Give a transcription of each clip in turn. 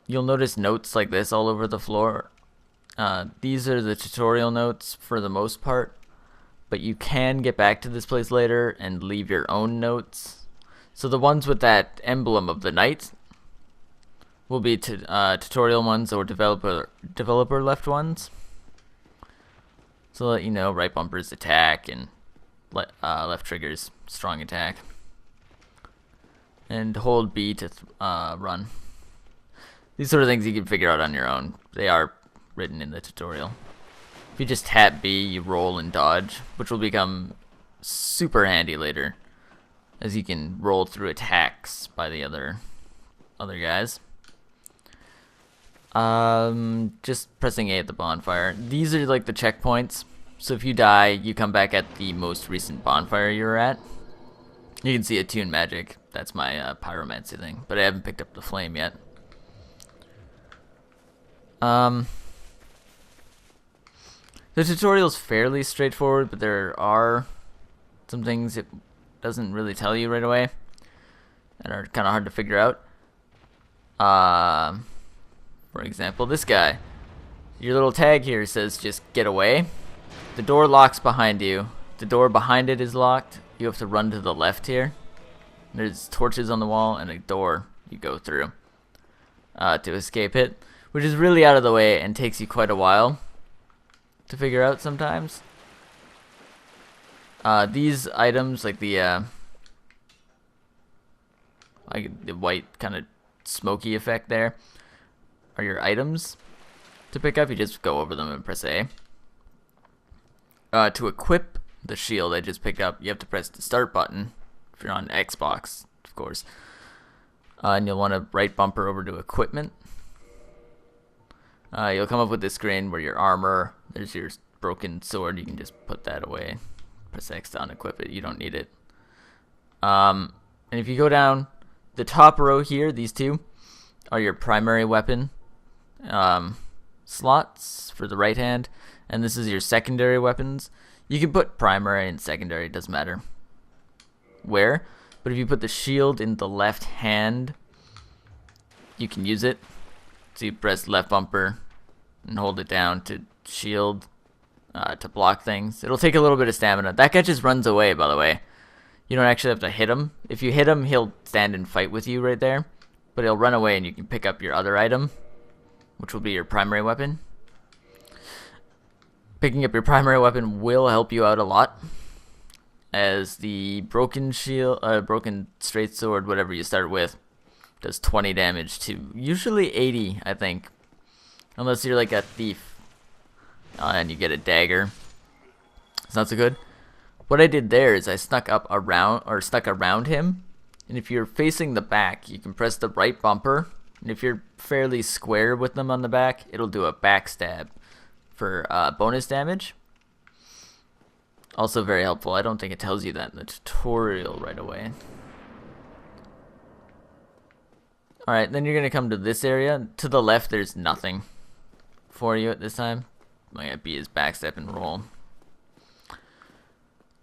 you'll notice notes like this all over the floor. These are the tutorial notes for the most part, but you can get back to this place later and leave your own notes. So the ones with that emblem of the knight will be tutorial ones or developer left ones. So let you know right bumper's attack and left trigger's strong attack. And hold B to run. These sort of things you can figure out on your own. They are written in the tutorial. If you just tap B, you roll and dodge, which will become super handy later, as you can roll through attacks by the other guys. Just pressing A at the bonfire. These are like the checkpoints. So if you die, you come back at the most recent bonfire you were at. You can see attune magic. That's my pyromancy thing, but I haven't picked up the flame yet. The tutorial's fairly straightforward, but there are some things it doesn't really tell you right away and are kind of hard to figure out. For example, this guy. Your little tag here says just get away. The door locks behind you. The door behind it is locked. You have to run to the left here. There's torches on the wall and a door you go through to escape it, which is really out of the way and takes you quite a while to figure out sometimes. These items, like the white kind of smoky effect there, are your items to pick up. You just go over them and press A. To equip the shield I just picked up, you have to press the start button if you're on Xbox, of course. And you'll want to right bumper over to equipment. You'll come up with this screen where your armor, there's your broken sword, you can just put that away. Press X to unequip it, you don't need it. And if you go down the top row here, these two are your primary weapon slots for the right hand, and this is your secondary weapons. You can put primary and secondary, it doesn't matter where, but if you put the shield in the left hand, you can use it. So you press left bumper and hold it down to shield, to block things. It'll take a little bit of stamina. That guy just runs away, by the way. You don't actually have to hit him. If you hit him, he'll stand and fight with you right there, but he'll run away and you can pick up your other item, which will be your primary weapon. Picking up your primary weapon will help you out a lot, as the broken shield, broken straight sword, whatever you start with, does 20 damage to usually 80, I think, unless you're like a thief and you get a dagger. It's not so good. What I did there is I snuck around him, and if you're facing the back, you can press the right bumper, and if you're fairly square with them on the back, it'll do a backstab for bonus damage. Also very helpful. I don't think it tells you that in the tutorial right away. Alright, then you're going to come to this area. To the left, there's nothing for you at this time. Might be his backstep and roll.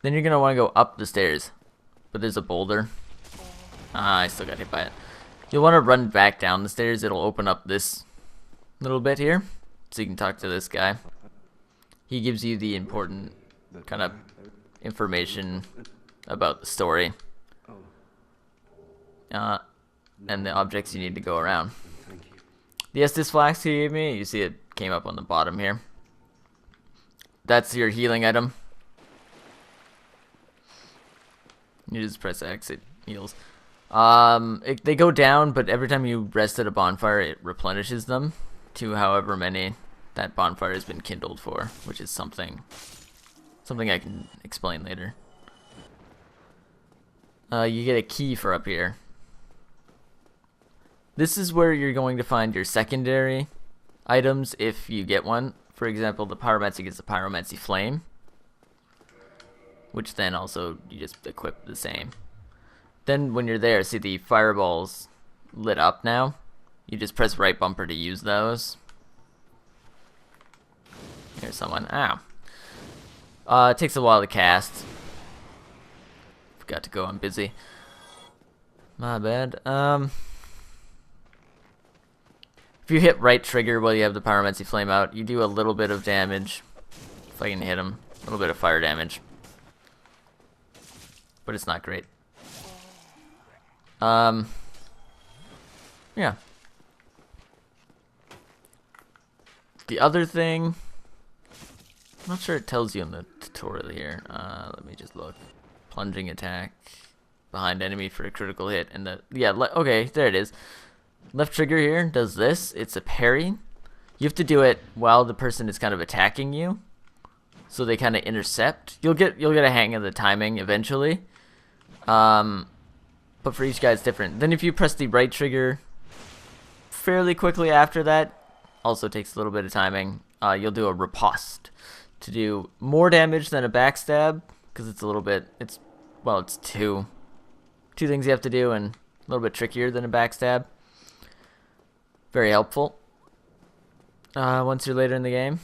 Then you're going to want to go up the stairs. But there's a boulder. I still got hit by it. You'll want to run back down the stairs. It'll open up this little bit here, so you can talk to this guy. He gives you the important kind of information about the story. And the objects you need to go around. The Estus flask he gave me, you see it came up on the bottom here. That's your healing item. You just press X, it heals. They go down, but every time you rest at a bonfire, it replenishes them to however many that bonfire has been kindled for, which is something I can explain later. You get a key for up here. This is where you're going to find your secondary items if you get one. For example, the pyromancy gets the pyromancy flame, which then also you just equip the same. Then when you're there, see the fireballs lit up now? You just press right bumper to use those. Here's someone. Ow. It takes a while to cast. Forgot to go, I'm busy. My bad. If you hit right trigger while you have the Pyromancy Flame out, you do a little bit of damage. If I can hit him, a little bit of fire damage. But it's not great. Yeah. The other thing, I'm not sure it tells you in the tutorial here. Let me just look. Plunging attack behind enemy for a critical hit, and okay, there it is. Left trigger here does this. It's a parry. You have to do it while the person is kind of attacking you, so they kind of intercept. You'll get a hang of the timing eventually. But for each guy it's different. Then if you press the right trigger fairly quickly after that, also takes a little bit of timing. You'll do a riposte to do more damage than a backstab, because it's a little bit, it's two things you have to do, and a little bit trickier than a backstab. Very helpful. Once you're later in the game.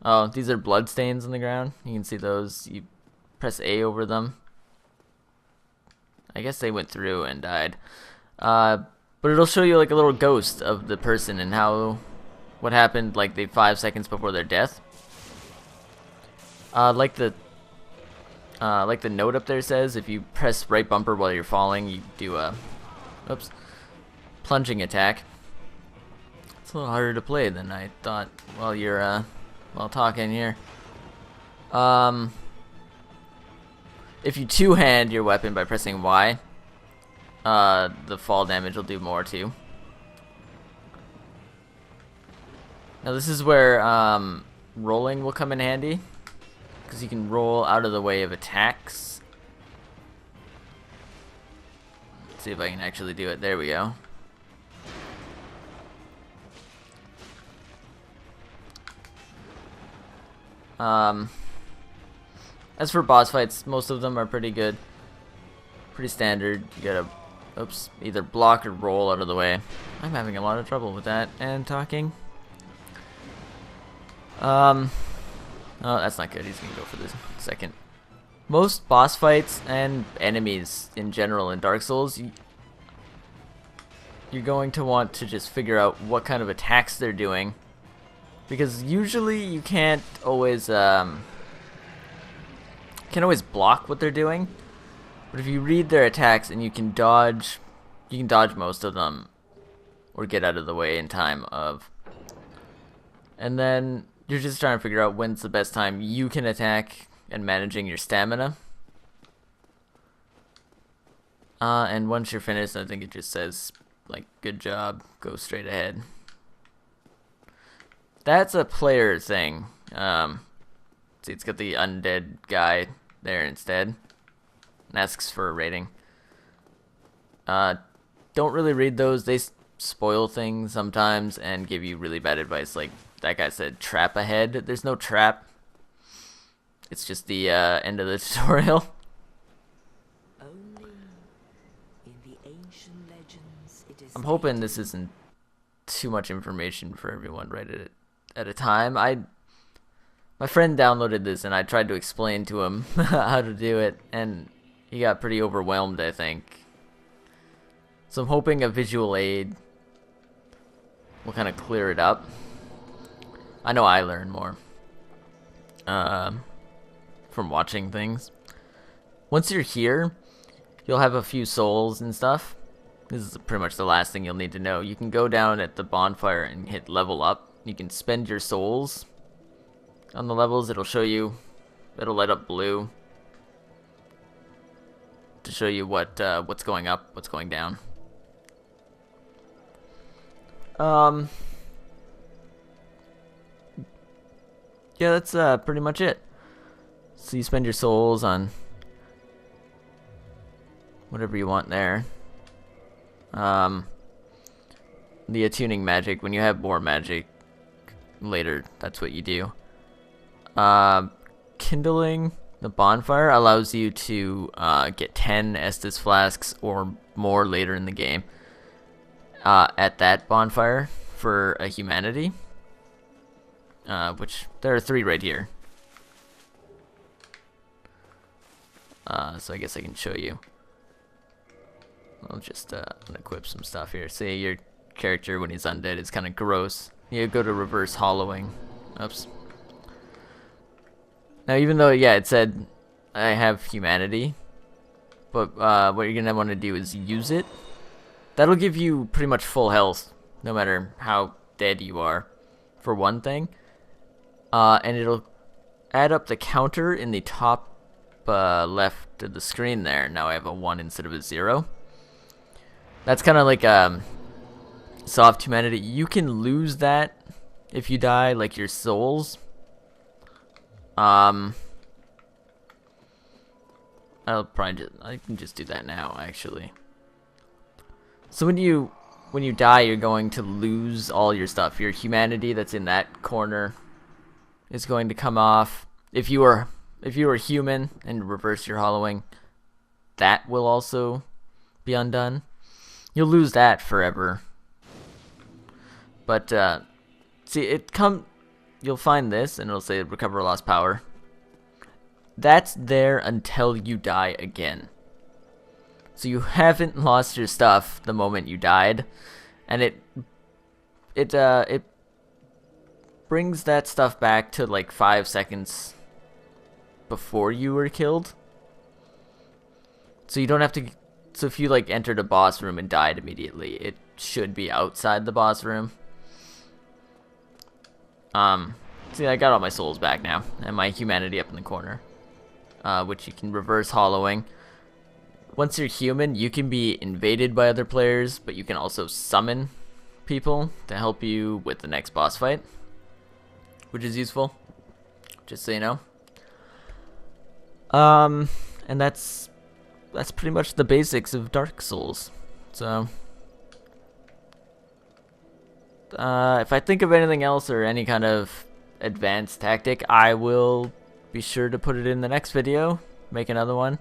Oh, these are blood stains on the ground. You can see those. You press A over them. I guess they went through and died. But it'll show you like a little ghost of the person and what happened like 5 seconds before their death. Like the note up there says, if you press right bumper while you're falling, you do a plunging attack. It's a little harder to play than I thought while you're while talking here. If you two-hand your weapon by pressing Y, the fall damage will do more too. Now this is where rolling will come in handy, because you can roll out of the way of attacks. Let's see if I can actually do it. There we go. As for boss fights, most of them are pretty good. Pretty standard. You gotta, either block or roll out of the way. I'm having a lot of trouble with that and talking. Oh, that's not good. He's gonna go for this second. Most boss fights and enemies in general in Dark Souls, you're going to want to just figure out what kind of attacks they're doing, because usually you can't always block what they're doing. But if you read their attacks and you can dodge most of them, or get out of the way in time of. And then you're just trying to figure out when's the best time you can attack and managing your stamina. And once you're finished, I think it just says, like, good job, go straight ahead. That's a player thing. See, it's got the undead guy there instead. And asks for a rating. Don't really read those. They spoil things sometimes and give you really bad advice. Like that guy said, trap ahead. There's no trap. It's just the end of the tutorial. Only in the ancient legends it is. I'm hoping this isn't too much information for everyone right at a time. My friend downloaded this and I tried to explain to him how to do it, and he got pretty overwhelmed, I think. So I'm hoping a visual aid will kind of clear it up. I know I learn more from watching things. Once you're here, you'll have a few souls and stuff. This is pretty much the last thing you'll need to know. You can go down at the bonfire and hit level up. You can spend your souls on the levels. It'll show you, it'll light up blue to show you what's going up, what's going down. Yeah, that's pretty much it. So you spend your souls on whatever you want there. The attuning magic, when you have more magic later, that's what you do. Kindling the bonfire allows you to get 10 Estus flasks or more later in the game at that bonfire for a humanity, which there are 3 right here. So I guess I can show you. I'll just unequip some stuff here. See, you're character when he's undead. It's kind of gross. You go to reverse hollowing. Oops. Now, even though, yeah, it said I have humanity, but what you're going to want to do is use it. That'll give you pretty much full health, no matter how dead you are, for one thing. And it'll add up the counter in the top left of the screen there. Now I have a 1 instead of a 0. That's kind of like soft humanity. You can lose that if you die, like your souls. I'll probably I can just do that now, actually. So when you die, you're going to lose all your stuff. Your humanity that's in that corner is going to come off. If you are human and reverse your hollowing, that will also be undone. You'll lose that forever. But see, you'll find this and it'll say recover lost power. That's there until you die again. So you haven't lost your stuff the moment you died, and it brings that stuff back to like 5 seconds before you were killed. So you don't have to. So if you like entered a boss room and died immediately, it should be outside the boss room. See, I got all my souls back now, and my humanity up in the corner, which you can reverse hollowing. Once you're human, you can be invaded by other players, but you can also summon people to help you with the next boss fight, which is useful, just so you know. And that's pretty much the basics of Dark Souls. So, if I think of anything else or any kind of advanced tactic, I will be sure to put it in the next video, make another one.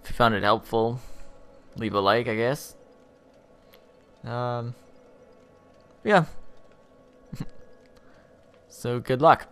If you found it helpful, leave a like, I guess. Yeah. So good luck.